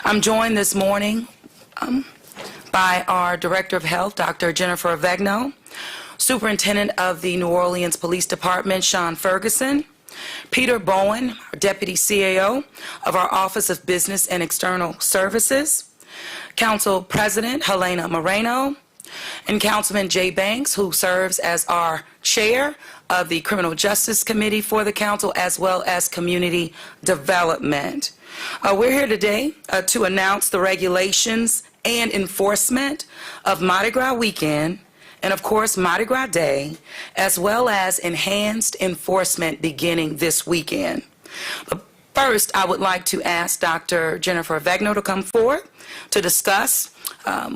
I'm joined this morning by our Director of Health, Dr. Jennifer Avegno, Superintendent of the New Orleans Police Department, Sean Ferguson, Peter Bowen, our Deputy CAO of our Office of Business and External Services, Council President Helena Moreno, and Councilman Jay Banks, who serves as our Chair of the Criminal Justice Committee for the Council, as well as Community Development. We're here today to announce the regulations and enforcement of Mardi Gras weekend and, of course, Mardi Gras Day, as well as enhanced enforcement beginning this weekend. But first, I would like to ask Dr. Jennifer Avegno to come forward to discuss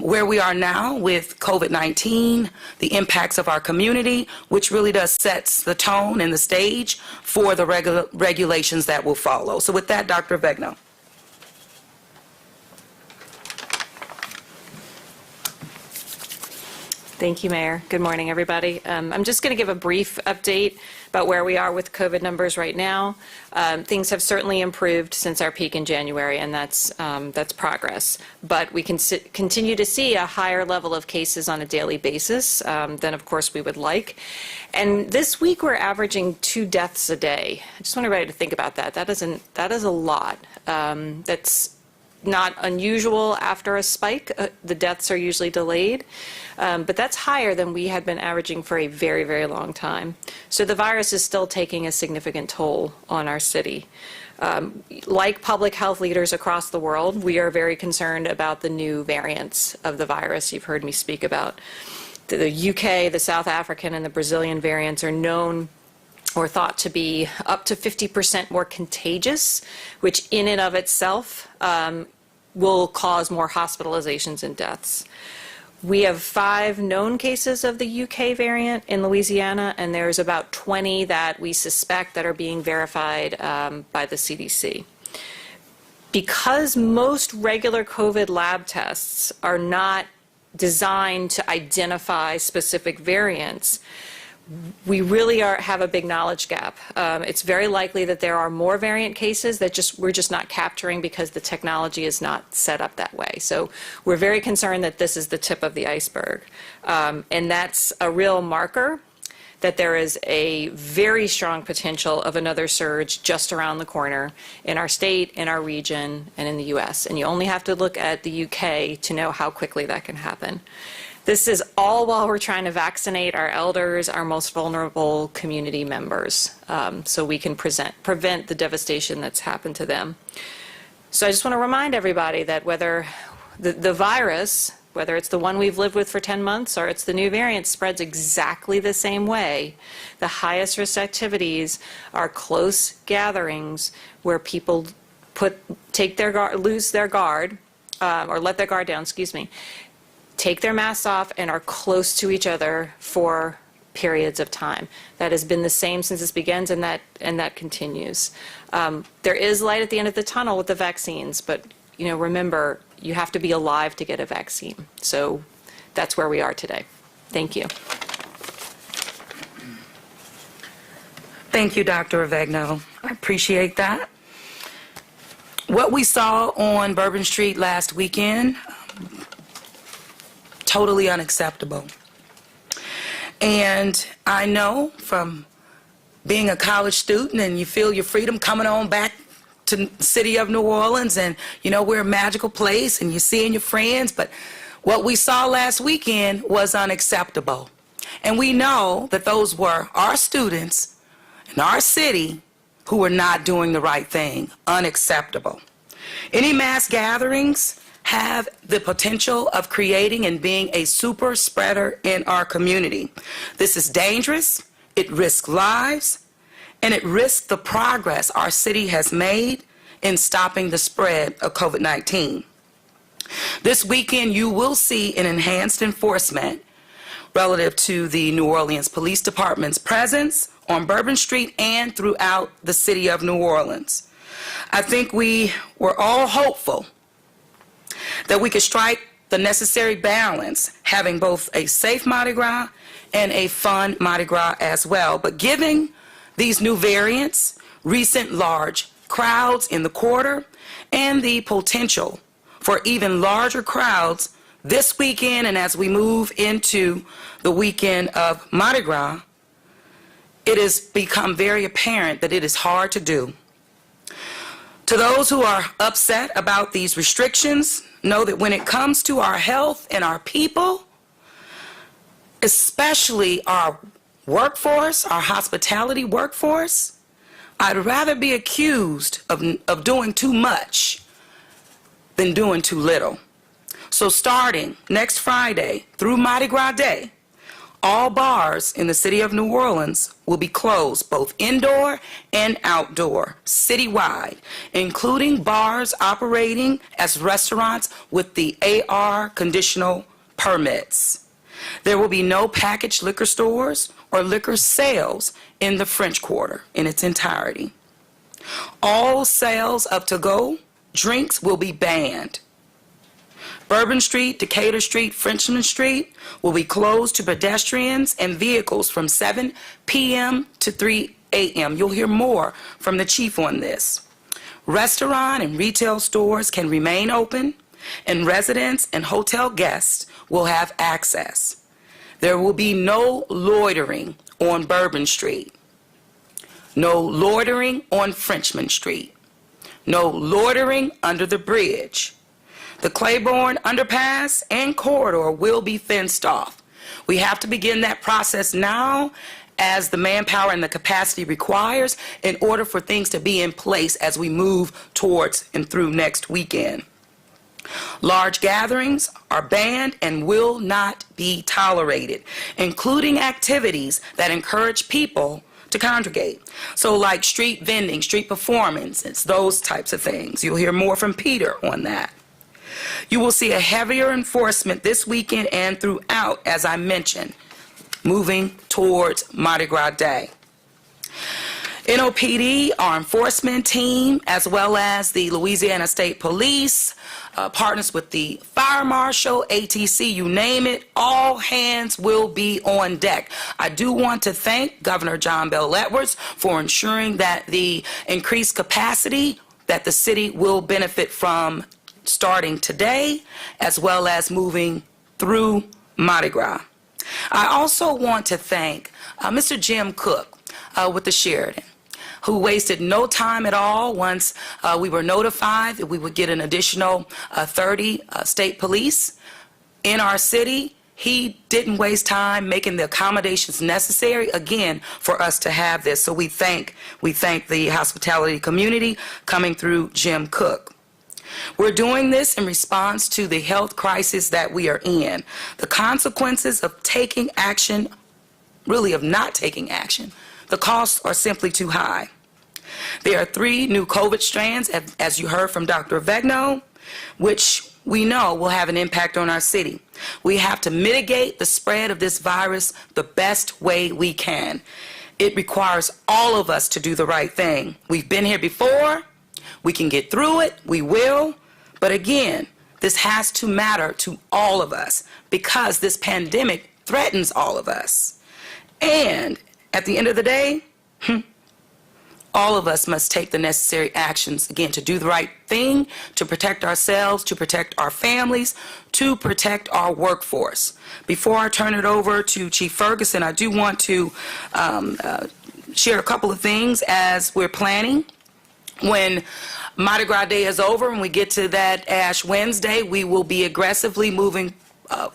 where we are now with COVID-19, the impacts of our community, which really does sets the tone and the stage for the regulations that will follow. So with that, Dr. Avegno. Thank you, Mayor. Good morning, everybody. I'm just going to give a brief update about where we are with COVID numbers right now. Things have certainly improved since our peak in January, and that's progress. But we can continue to see a higher level of cases on a daily basis than, of course, we would like. And this week, we're averaging 2 deaths a day. I just want everybody to think about that. That is a lot. That's not unusual after a spike. The deaths are usually delayed, but that's higher than we had been averaging for a very, very long time. So the virus is still taking a significant toll on our city. Like public health leaders across the world, we are very concerned about the new variants of the virus you've heard me speak about. The UK, the South African, and the Brazilian variants are known or thought to be up to 50% more contagious, which in and of itself will cause more hospitalizations and deaths. We have 5 known cases of the UK variant in Louisiana, and there's about 20 that we suspect that are being verified by the CDC. Because most regular COVID lab tests are not designed to identify specific variants, we really have a big knowledge gap. It's very likely that there are more variant cases that we're just not capturing because the technology is not set up that way. So we're very concerned that this is the tip of the iceberg. And that's a real marker that there is a very strong potential of another surge just around the corner in our state, in our region, and in the US. And you only have to look at the UK to know how quickly that can happen. This is all while we're trying to vaccinate our elders, our most vulnerable community members, so we can prevent the devastation that's happened to them. So I just want to remind everybody that whether the virus, whether it's the one we've lived with for 10 months or it's the new variant, spreads exactly the same way. The highest risk activities are close gatherings where people lose their guard, or let their guard down, take their masks off and are close to each other for periods of time. That has been the same since this begins, and that continues. There is light at the end of the tunnel with the vaccines, but remember, you have to be alive to get a vaccine. So that's where we are today. Thank you. Thank you, Dr. Avegno. I appreciate that. What we saw on Bourbon Street last weekend, totally unacceptable. And I know from being a college student, and you feel your freedom coming on back to the city of New Orleans, and we're a magical place and you're seeing your friends, but what we saw last weekend was unacceptable. And we know that those were our students in our city who were not doing the right thing. Unacceptable. Any mass gatherings have the potential of creating and being a super spreader in our community. This is dangerous, it risks lives, and it risks the progress our city has made in stopping the spread of COVID-19. This weekend, you will see an enhanced enforcement relative to the New Orleans Police Department's presence on Bourbon Street and throughout the city of New Orleans. I think we were all hopeful that we could strike the necessary balance, having both a safe Mardi Gras and a fun Mardi Gras as well. But given these new variants, recent large crowds in the quarter, and the potential for even larger crowds this weekend and as we move into the weekend of Mardi Gras, it has become very apparent that it is hard to do. To those who are upset about these restrictions, know that when it comes to our health and our people, especially our workforce, our hospitality workforce, I'd rather be accused of doing too much than doing too little. So starting next Friday through Mardi Gras Day, all bars in the city of New Orleans will be closed, both indoor and outdoor, citywide, including bars operating as restaurants with the AR conditional permits. There will be no packaged liquor stores or liquor sales in the French Quarter in its entirety. All sales of to-go drinks will be banned. Bourbon Street, Decatur Street, Frenchman Street will be closed to pedestrians and vehicles from 7 p.m. to 3 a.m. You'll hear more from the chief on this. Restaurant and retail stores can remain open, and residents and hotel guests will have access. There will be no loitering on Bourbon Street, no loitering on Frenchman Street, no loitering under the bridge. The Claiborne underpass and corridor will be fenced off. We have to begin that process now as the manpower and the capacity requires in order for things to be in place as we move towards and through next weekend. Large gatherings are banned and will not be tolerated, including activities that encourage people to congregate. So like street vending, street performances, those types of things. You'll hear more from Peter on that. You will see a heavier enforcement this weekend and throughout, as I mentioned, moving towards Mardi Gras Day. NOPD, our enforcement team, as well as the Louisiana State Police, partners with the Fire Marshal, ATC, you name it, all hands will be on deck. I do want to thank Governor John Bell Edwards for ensuring that the increased capacity that the city will benefit from starting today, as well as moving through Mardi Gras. I also want to thank Mr. Jim Cook with the Sheridan, who wasted no time at all once we were notified that we would get an additional 30 state police in our city. He didn't waste time making the accommodations necessary, again, for us to have this. So we thank the hospitality community coming through Jim Cook. We're doing this in response to the health crisis that we are in. The consequences of taking action, really of not taking action, the costs are simply too high. There are 3 new COVID strands, as you heard from Dr. Vegno, which we know will have an impact on our city. We have to mitigate the spread of this virus the best way we can. It requires all of us to do the right thing. We've been here before. We can get through it. We will. But again, this has to matter to all of us because this pandemic threatens all of us. And at the end of the day, all of us must take the necessary actions, again, to do the right thing, to protect ourselves, to protect our families, to protect our workforce. Before I turn it over to Chief Ferguson, I do want to share a couple of things as we're planning. When Mardi Gras Day is over and we get to that Ash Wednesday, we will be aggressively moving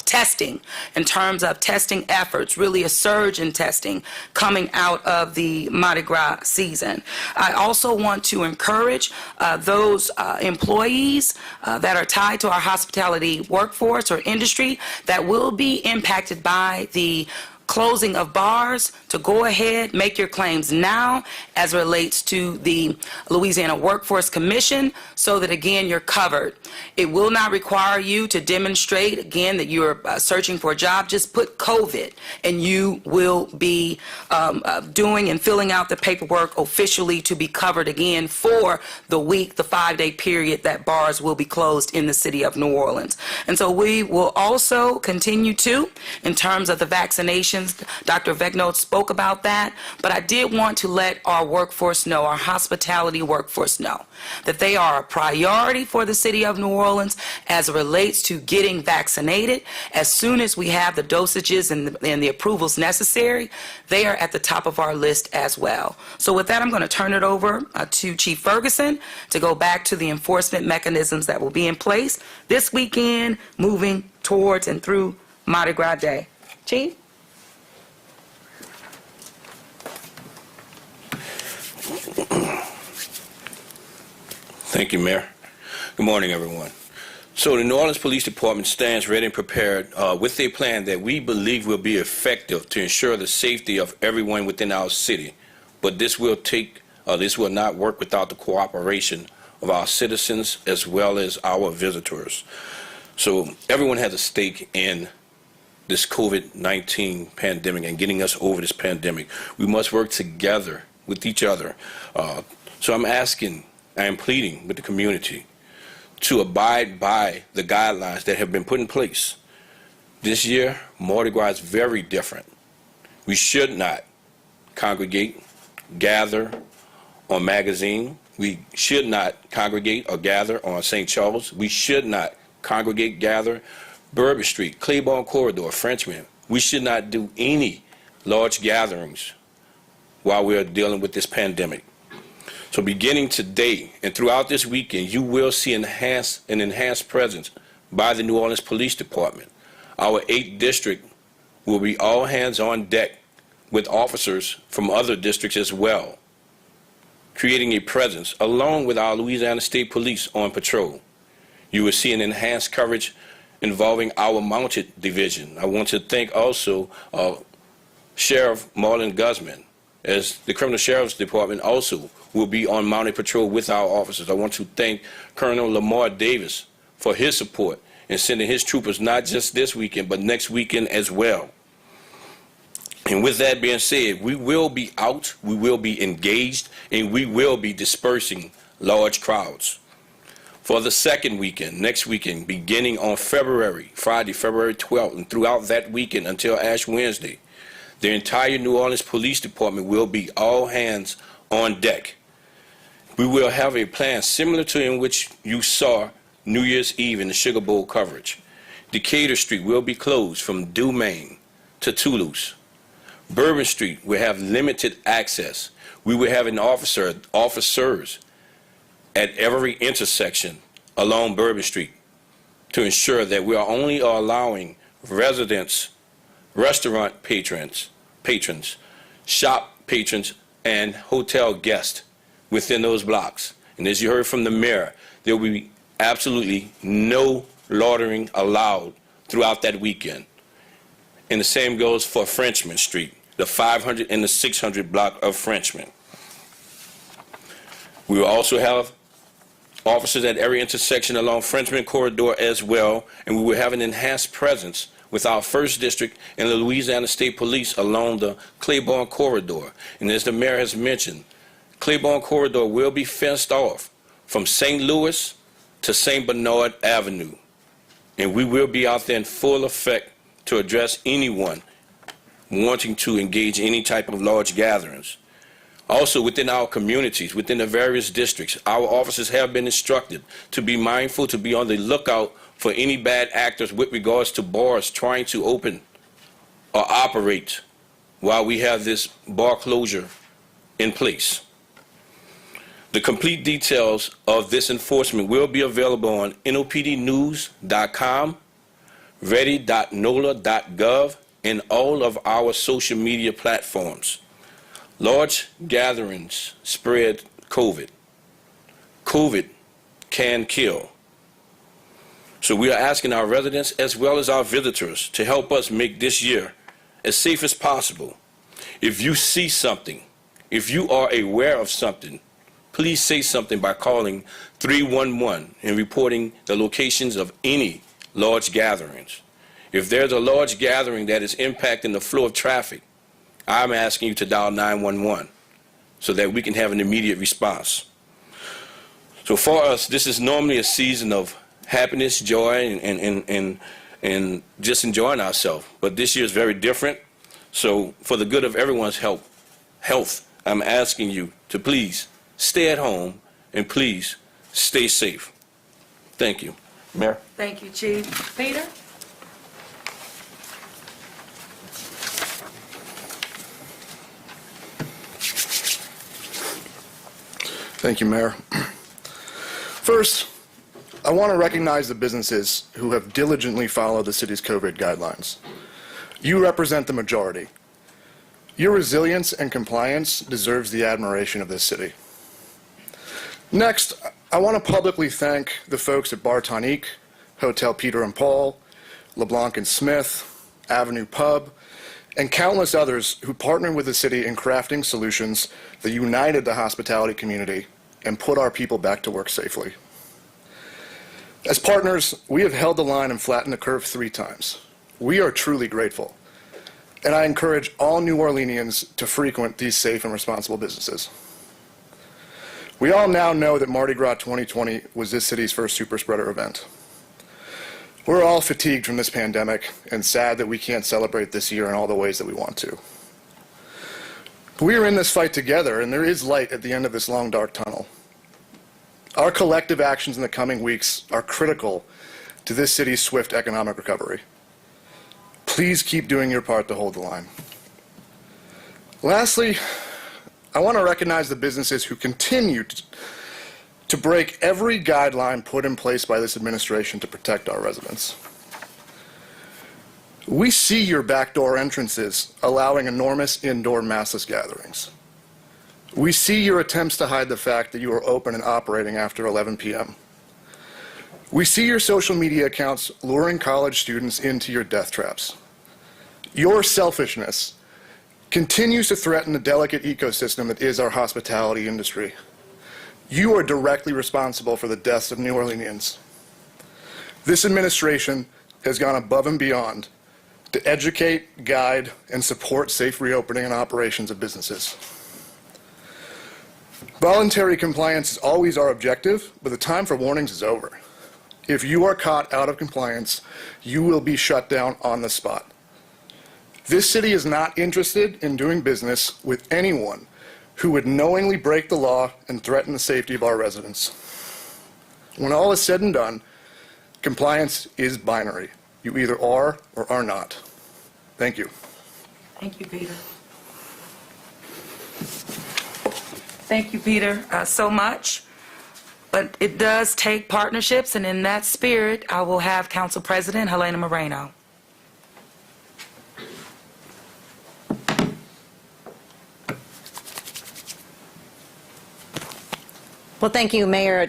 testing in terms of testing efforts, really a surge in testing coming out of the Mardi Gras season. I also want to encourage those employees that are tied to our hospitality workforce or industry that will be impacted by the closing of bars to go ahead, make your claims now as it relates to the Louisiana Workforce Commission so that, again, you're covered. It will not require you to demonstrate, again, that you're searching for a job. Just put COVID and you will be doing and filling out the paperwork officially to be covered again for the week, the 5-day period that bars will be closed in the city of New Orleans. And so we will also continue to, in terms of the vaccination accommodations. Dr. Vegnold spoke about that, but I did want to let our workforce know, our hospitality workforce know, that they are a priority for the city of New Orleans as it relates to getting vaccinated. As soon as we have the dosages and the approvals necessary, they are at the top of our list as well. So with that, I'm going to turn it over to Chief Ferguson to go back to the enforcement mechanisms that will be in place this weekend, moving towards and through Mardi Gras Day. Chief? Thank you, Mayor. Good morning, everyone. So the New Orleans Police Department stands ready and prepared with a plan that we believe will be effective to ensure the safety of everyone within our city. But this will not work without the cooperation of our citizens as well as our visitors. So everyone has a stake in this COVID-19 pandemic and getting us over this pandemic. We must work together with each other. So I am pleading with the community to abide by the guidelines that have been put in place. This year, Mardi Gras is very different. We should not congregate, gather on Magazine. We should not congregate or gather on St. Charles. We should not congregate, gather Bourbon Street, Claiborne Corridor, Frenchman. We should not do any large gatherings while we are dealing with this pandemic. So beginning today and throughout this weekend, you will see an enhanced presence by the New Orleans Police Department. Our 8th district will be all hands on deck with officers from other districts as well, creating a presence along with our Louisiana State Police on patrol. You will see an enhanced coverage involving our mounted division. I want to thank also Sheriff Marlon Guzman, as the Criminal Sheriff's Department also will be on mounted patrol with our officers. I want to thank Colonel Lamar Davis for his support in sending his troopers not just this weekend, but next weekend as well. And with that being said, we will be out, we will be engaged, and we will be dispersing large crowds. For the second weekend, next weekend, beginning on Friday, February 12th, and throughout that weekend until Ash Wednesday, the entire New Orleans Police Department will be all hands on deck. We will have a plan similar to in which you saw New Year's Eve in the Sugar Bowl coverage. Decatur Street will be closed from Dumaine to Toulouse. Bourbon Street will have limited access. We will have officers at every intersection along Bourbon Street to ensure that we are only allowing residents, restaurant patrons, shop patrons, and hotel guests within those blocks. And as you heard from the mayor, there will be absolutely no loitering allowed throughout that weekend. And the same goes for Frenchman Street, the 500 and the 600 block of Frenchman. We will also have officers at every intersection along Frenchman Corridor as well, and we will have an enhanced presence with our 1st District and the Louisiana State Police along the Claiborne Corridor. And as the mayor has mentioned, Claiborne Corridor will be fenced off from St. Louis to St. Bernard Avenue. And we will be out there in full effect to address anyone wanting to engage in any type of large gatherings. Also, within our communities, within the various districts, our officers have been instructed to be mindful, to be on the lookout for any bad actors with regards to bars trying to open or operate while we have this bar closure in place. The complete details of this enforcement will be available on nopdnews.com, ready.nola.gov, and all of our social media platforms. Large gatherings spread COVID. COVID can kill. So we are asking our residents as well as our visitors to help us make this year as safe as possible. If you see something, if you are aware of something, please say something by calling 311 and reporting the locations of any large gatherings. If there's a large gathering that is impacting the flow of traffic, I'm asking you to dial 911 so that we can have an immediate response. So for us, this is normally a season of happiness, joy, and just enjoying ourselves. But this year is very different. So for the good of everyone's health, I'm asking you to please stay at home and please stay safe. Thank you. Mayor? Thank you, Chief. Peter? Thank you, Mayor. First, I want to recognize the businesses who have diligently followed the city's COVID guidelines. You represent the majority. Your resilience and compliance deserves the admiration of this city. Next, I want to publicly thank the folks at Bar Tonique, Hotel Peter and Paul, LeBlanc and Smith, Avenue Pub, and countless others who partnered with the city in crafting solutions that united the hospitality community and put our people back to work safely. As partners, we have held the line and flattened the curve 3 times. We are truly grateful, and I encourage all New Orleanians to frequent these safe and responsible businesses. We all now know that Mardi Gras 2020 was this city's first super spreader event. We're all fatigued from this pandemic and sad that we can't celebrate this year in all the ways that we want to. We are in this fight together, and there is light at the end of this long, dark tunnel. Our collective actions in the coming weeks are critical to this city's swift economic recovery. Please keep doing your part to hold the line. Lastly, I want to recognize the businesses who continue to break every guideline put in place by this administration to protect our residents. We see your backdoor entrances allowing enormous indoor massless gatherings. We see your attempts to hide the fact that you are open and operating after 11 p.m. We see your social media accounts luring college students into your death traps. Your selfishness continues to threaten the delicate ecosystem that is our hospitality industry. You are directly responsible for the deaths of New Orleanians. This administration has gone above and beyond to educate, guide, and support safe reopening and operations of businesses. Voluntary compliance is always our objective, but the time for warnings is over. If you are caught out of compliance, you will be shut down on the spot. This city is not interested in doing business with anyone who would knowingly break the law and threaten the safety of our residents. When all is said and done, compliance is binary. You either are or are not. Thank you. Thank you, Peter. Thank you, Peter, so much. But it does take partnerships, and in that spirit, I will have Council President Helena Moreno. Well, thank you, Mayor,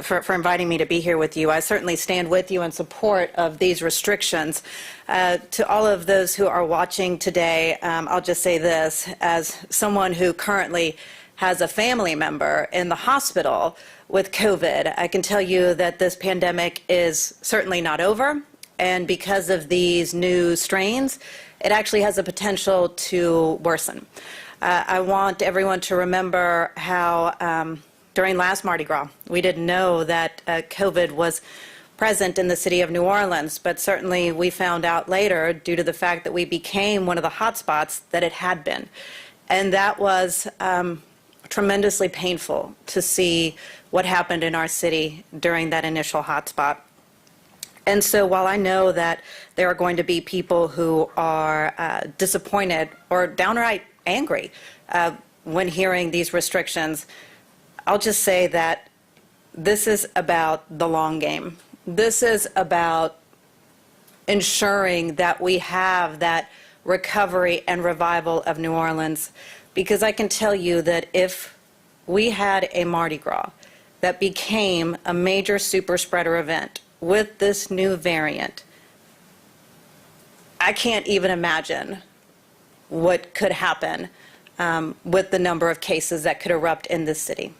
for inviting me to be here with you. I certainly stand with you in support of these restrictions. To all of those who are watching today, I'll just say this. As someone who currently has a family member in the hospital with COVID, I can tell you that this pandemic is certainly not over. And because of these new strains, it actually has the potential to worsen. I want everyone to remember how during last Mardi Gras, we didn't know that COVID was present in the city of New Orleans, but certainly we found out later, due to the fact that we became one of the hot spots, that it had been. And that was tremendously painful to see what happened in our city during that initial hot spot. And so while I know that there are going to be people who are disappointed or downright angry when hearing these restrictions, I'll just say that this is about the long game. This is about ensuring that we have that recovery and revival of New Orleans, because I can tell you that if we had a Mardi Gras that became a major super spreader event with this new variant, I can't even imagine what could happen with the number of cases that could erupt in this city,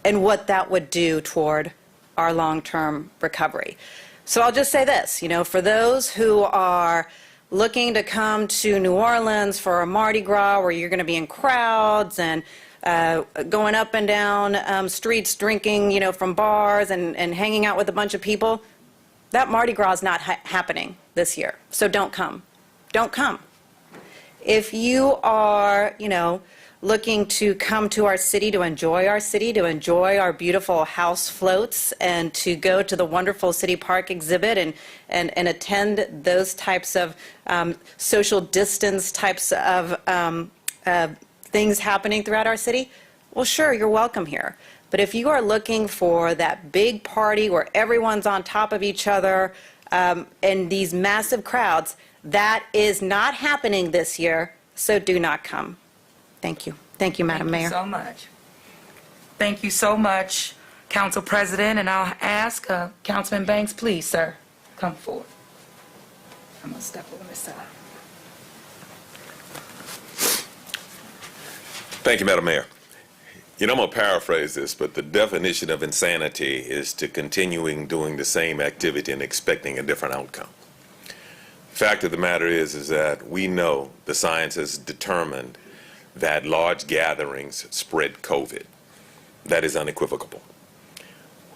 and what that would do toward our long-term recovery. So I'll just say this, for those who are looking to come to New Orleans for a Mardi Gras where you're going to be in crowds and going up and down streets drinking, from bars and hanging out with a bunch of people, that Mardi Gras is not happening this year. So don't come. Don't come. If you are, looking to come to our city, to enjoy our beautiful house floats, and to go to the wonderful City Park exhibit and attend those types of social distance types of things happening throughout our city, well, sure, you're welcome here. But if you are looking for that big party where everyone's on top of each other and these massive crowds, that is not happening this year, so do not come. Thank you. Thank you, Madam Mayor. Thank you so much. Thank you so much, Council President, and I'll ask Councilman Banks, please, sir, come forward. I'm going to step over this side. Thank you, Madam Mayor. I'm going to paraphrase this, but the definition of insanity is to continuing doing the same activity and expecting a different outcome. Fact of the matter is that we know the science has determined that large gatherings spread COVID. That is unequivocal.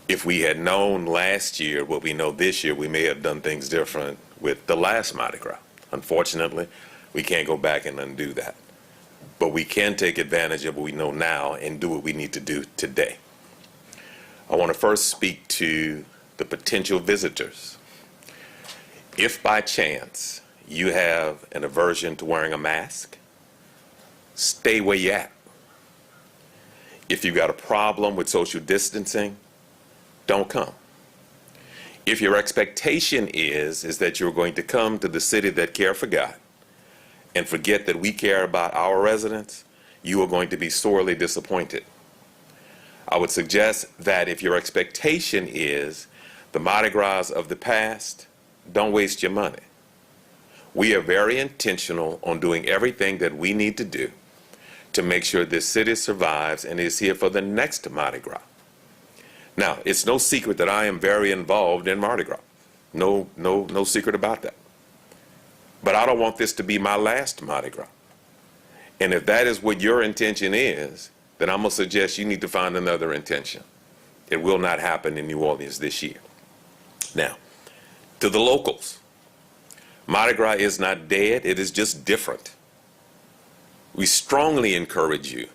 If we had known last year what we know this year, we may have done things different with the last Mardi Gras. Unfortunately, we can't go back and undo that. But we can take advantage of what we know now and do what we need to do today. I want to first speak to the potential visitors. If by chance you have an aversion to wearing a mask, stay where you're at. If you've got a problem with social distancing, don't come. If your expectation is that you're going to come to the city that care for God and forget that we care about our residents, you are going to be sorely disappointed. I would suggest that if your expectation is the Mardi Gras of the past, don't waste your money. We are very intentional on doing everything that we need to do to make sure this city survives and is here for the next Mardi Gras. Now, it's no secret that I am very involved in Mardi Gras. No secret about that. But I don't want this to be my last Mardi Gras. And if that is what your intention is, then I'm going to suggest you need to find another intention. It will not happen in New Orleans this year. Now, to the locals, Mardi Gras is not dead, it is just different. We strongly encourage you,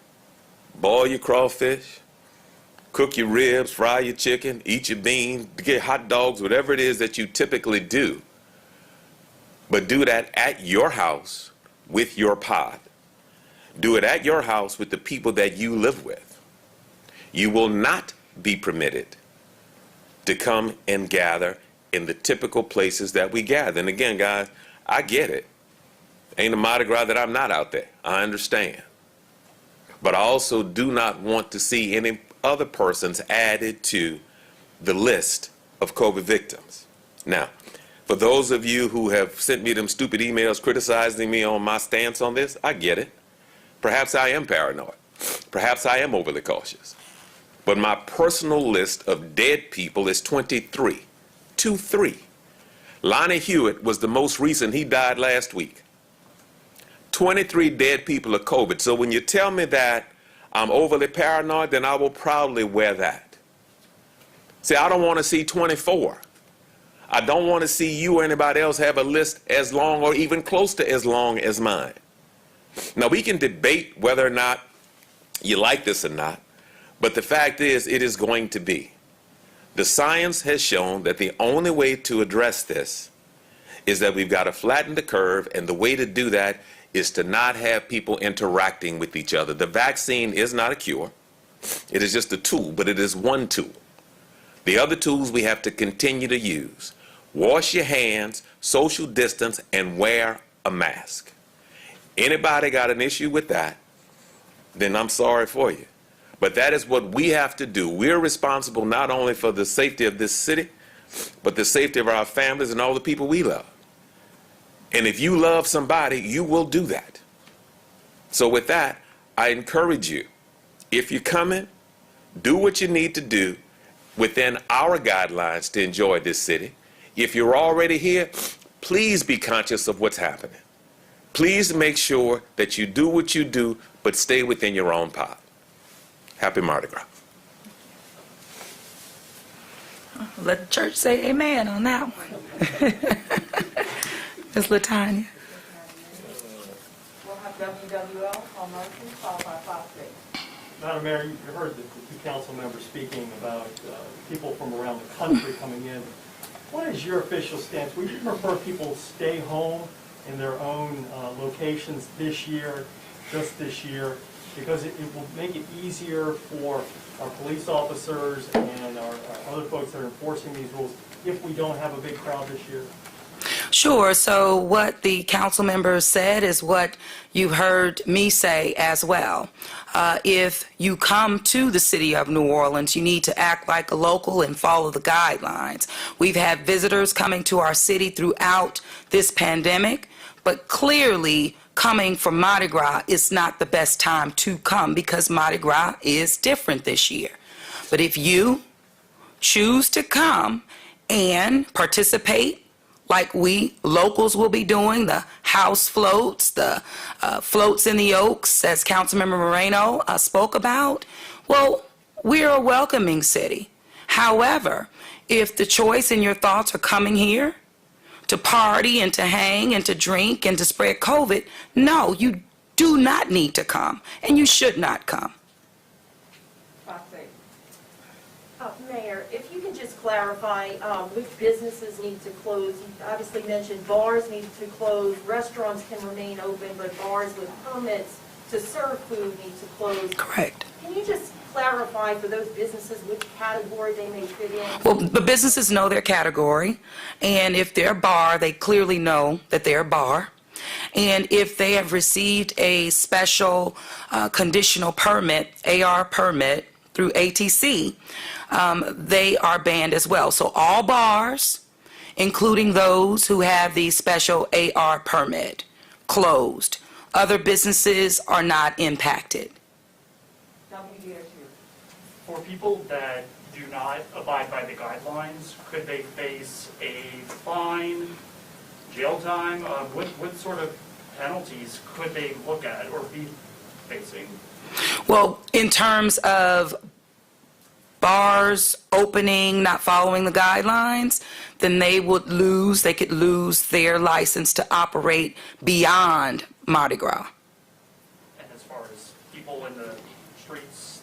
boil your crawfish, cook your ribs, fry your chicken, eat your beans, get hot dogs, whatever it is that you typically do. But do that at your house with your pod. Do it at your house with the people that you live with. You will not be permitted to come and gather in the typical places that we gather. And again, guys, I get it. Ain't a Mardi Gras that I'm not out there. I understand. But I also do not want to see any other persons added to the list of COVID victims. Now, for those of you who have sent me them stupid emails criticizing me on my stance on this, I get it. Perhaps I am paranoid. Perhaps I am overly cautious. But my personal list of dead people is 23. 23. Lonnie Hewitt was the most recent. He died last week. 23 dead people of COVID. So when you tell me that I'm overly paranoid, then I will proudly wear that. See, I don't want to see 24. I don't want to see you or anybody else have a list as long or even close to as long as mine. Now, we can debate whether or not you like this or not, but the fact is it is going to be. The science has shown that the only way to address this is that we've got to flatten the curve, and the way to do that is to not have people interacting with each other. The vaccine is not a cure. It is just a tool, but it is one tool. The other tools we have to continue to use. Wash your hands, social distance, and wear a mask. Anybody got an issue with that, then I'm sorry for you. But that is what we have to do. We're responsible not only for the safety of this city, but the safety of our families and all the people we love. And if you love somebody, you will do that. So with that, I encourage you, if you're coming, do what you need to do within our guidelines to enjoy this city. If you're already here, please be conscious of what's happening. Please make sure that you do what you do, but stay within your own pod. Happy Mardi Gras. Let the church say amen on that one. Ms. LaTanya. on motion, followed by Fox. Madam Mayor, you heard the two council members speaking about people from around the country coming in. What is your official stance? Would you prefer people stay home in their own locations this year, just this year? Because it will make it easier for our police officers and our other folks that are enforcing these rules if we don't have a big crowd this year. Sure. So what the council members said is what you heard me say as well. If you come to the city of New Orleans, you need to act like a local and follow the guidelines. We've had visitors coming to our city throughout this pandemic, but clearly coming for Mardi Gras is not the best time to come because Mardi Gras is different this year. But if you choose to come and participate like we locals will be doing, the house floats, the floats in the Oaks, as Councilmember Moreno spoke about, well, we're a welcoming city. However, if the choice and your thoughts are coming here to party and to hang and to drink and to spread COVID, no, you do not need to come, and you should not come. Fox. Mayor, if you can just clarify which businesses need to close. You obviously mentioned bars need to close, restaurants can remain open, but bars with permits to serve food need to close. Correct. Can you just clarify for those businesses which category they may fit in? Well, the businesses know their category, and if they're a bar, they clearly know that they're a bar. And if they have received a special conditional permit, AR permit, through ATC, they are banned as well. So all bars, including those who have the special AR permit, closed. Other businesses are not impacted. For people that do not abide by the guidelines, could they face a fine, jail time? What sort of penalties could they look at or be facing? Well, in terms of bars opening, not following the guidelines, then they could lose their license to operate beyond Mardi Gras. And as far as people in the streets,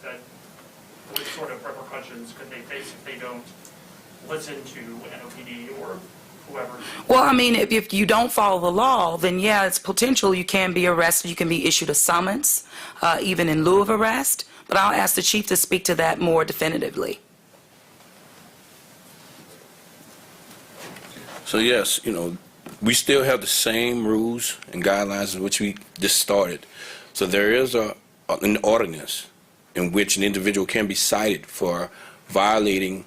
what sort of repercussions could they face if they don't listen to NOPD or whoever? Well, I mean, if you don't follow the law, then yeah, it's potential you can be arrested, you can be issued a summons, even in lieu of arrest. But I'll ask the chief to speak to that more definitively. So yes, we still have the same rules and guidelines in which we just started. So there is an ordinance in which an individual can be cited for violating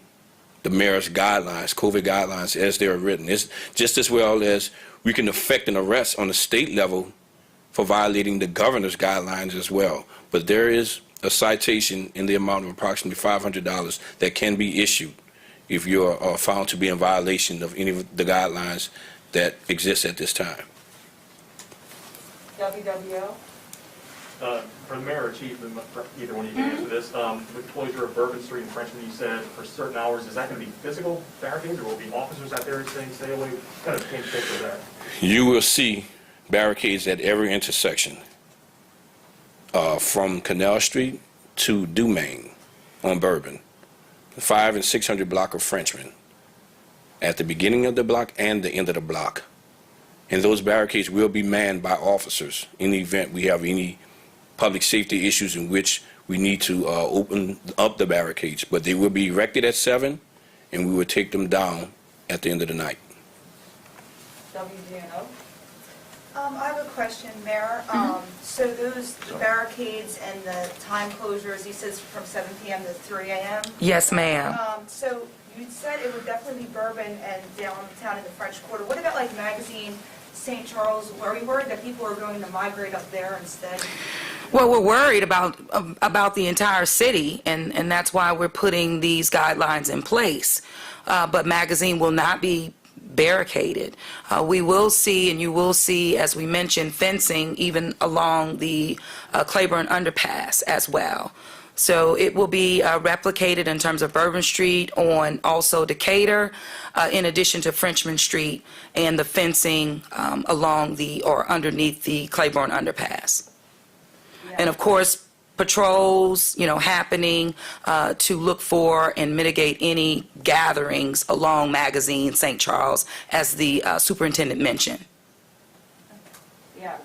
the mayor's guidelines, COVID guidelines as they are written. It's just as well as we can effect an arrest on the state level for violating the governor's guidelines as well. But there is a citation in the amount of approximately $500 that can be issued if you're found to be in violation of any of the guidelines that exist at this time. WWL? For the mayor or chief, either one of you can answer this, with closure of Bourbon Street and Frenchman, you said for certain hours, is that going to be physical barricades or will be officers out there saying stay away? What kind of paint picture of that? You will see barricades at every intersection from Canal Street to Dumaine on Bourbon, the 500 and 600 block of Frenchman, at the beginning of the block and the end of the block. And those barricades will be manned by officers in the event we have any public safety issues in which we need to open up the barricades. But they will be erected at 7, and we will take them down at the end of the night. WGNO? I have a question, Mayor. So those barricades and the time closures, he says from 7 p.m. to 3 a.m.? Yes, ma'am. So you said it would definitely be Bourbon and downtown in the French Quarter. What about like Magazine, St. Charles? Are we worried that people are going to migrate up there instead? Well, we're worried about the entire city, and that's why we're putting these guidelines in place. But Magazine will not be barricaded. We will see, and you will see, as we mentioned, fencing even along the Claiborne Underpass as well. So it will be replicated in terms of Bourbon Street on also Decatur, in addition to Frenchman Street and the fencing along the or underneath the Claiborne Underpass. And of course, patrols, happening to look for and mitigate any gatherings along Magazine, St. Charles, as the superintendent mentioned. Yeah.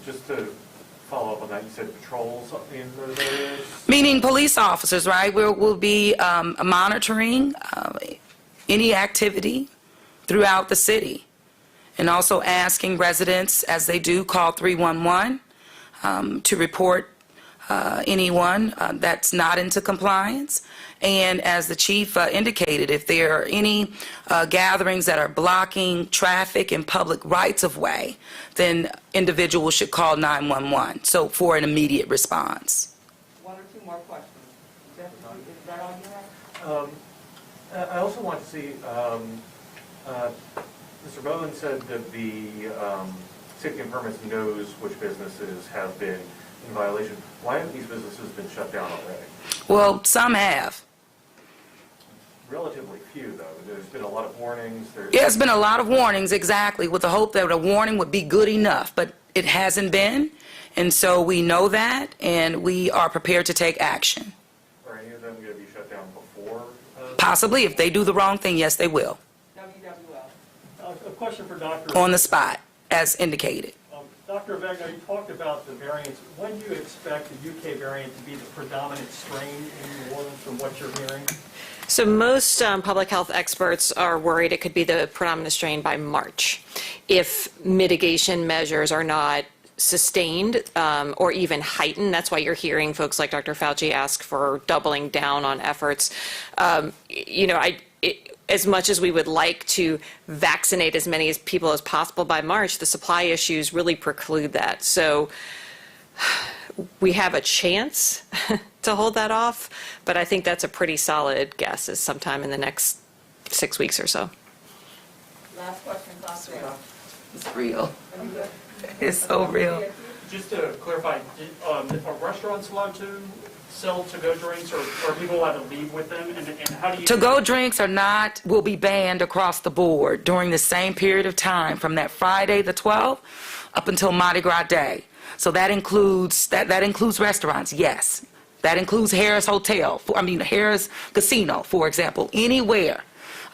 Just to follow up on that, you said patrols in those areas? Meaning police officers, right? We'll be monitoring any activity throughout the city, and also asking residents, as they do, call 311 to report anyone that's not into compliance. And as the chief indicated, if there are any gatherings that are blocking traffic and public rights-of-way, then individuals should call 911, so for an immediate response. One or two more questions. Is that all you have? I also want to see, Mr. Bowen said that the safety and permits knows which businesses have been in violation. Why have these businesses been shut down already? Well, some have. Relatively few, though. There's been a lot of warnings. There's been a lot of warnings, exactly, with the hope that a warning would be good enough, but it hasn't been. And so we know that, and we are prepared to take action. Are any of them going to be shut down before? Possibly, if they do the wrong thing, yes, they will. WWL. A question for Dr. On the spot, as indicated. Dr. Avegno, you talked about the variants. When do you expect the UK variant to be the predominant strain in New Orleans from what you're hearing? So most public health experts are worried it could be the predominant strain by March if mitigation measures are not sustained or even heightened. That's why you're hearing folks like Dr. Fauci ask for doubling down on efforts. As much as we would like to vaccinate as many people as possible by March, the supply issues really preclude that. So we have a chance to hold that off, but I think that's a pretty solid guess, is sometime in the next 6 weeks or so. Last question, Dr. It's real. It's so real. Just to clarify, are restaurants allowed to sell to-go drinks, or are people allowed to leave with them? And how do you... To-go drinks will be banned across the board during the same period of time, from that Friday the 12th up until Mardi Gras Day. So that includes restaurants, yes. That includes Harris Harris Casino, for example. Anywhere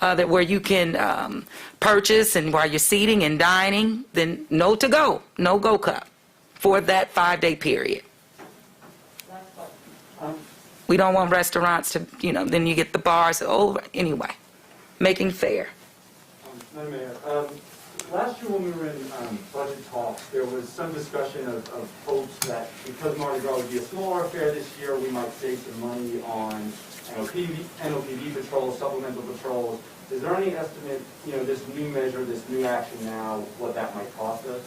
where you can purchase and while you're seating and dining, then no to-go, no go-cup for that 5-day period. We don't want restaurants to, then you get the bars over. Anyway, making fair. Madam Mayor, last year when we were in budget talks, there was some discussion of hopes that because Mardi Gras would be a smaller affair this year, we might save some money on NOPD patrols, supplemental patrols. Is there any estimate, this new measure, this new action now, what that might cost us?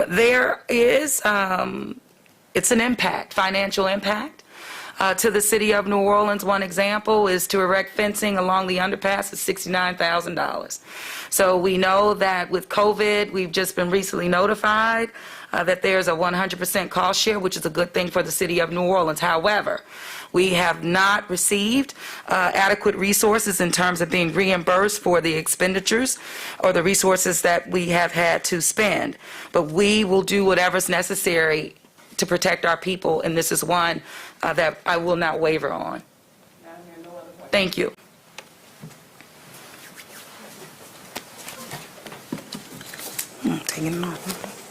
There is, it's an impact, financial impact. To the city of New Orleans, one example is to erect fencing along the underpass is $69,000. So we know that with COVID, we've just been recently notified that there's a 100% cost share, which is a good thing for the city of New Orleans. However, we have not received adequate resources in terms of being reimbursed for the expenditures or the resources that we have had to spend. But we will do whatever's necessary to protect our people, and this is one that I will not waver on. Thank you. Taking it off.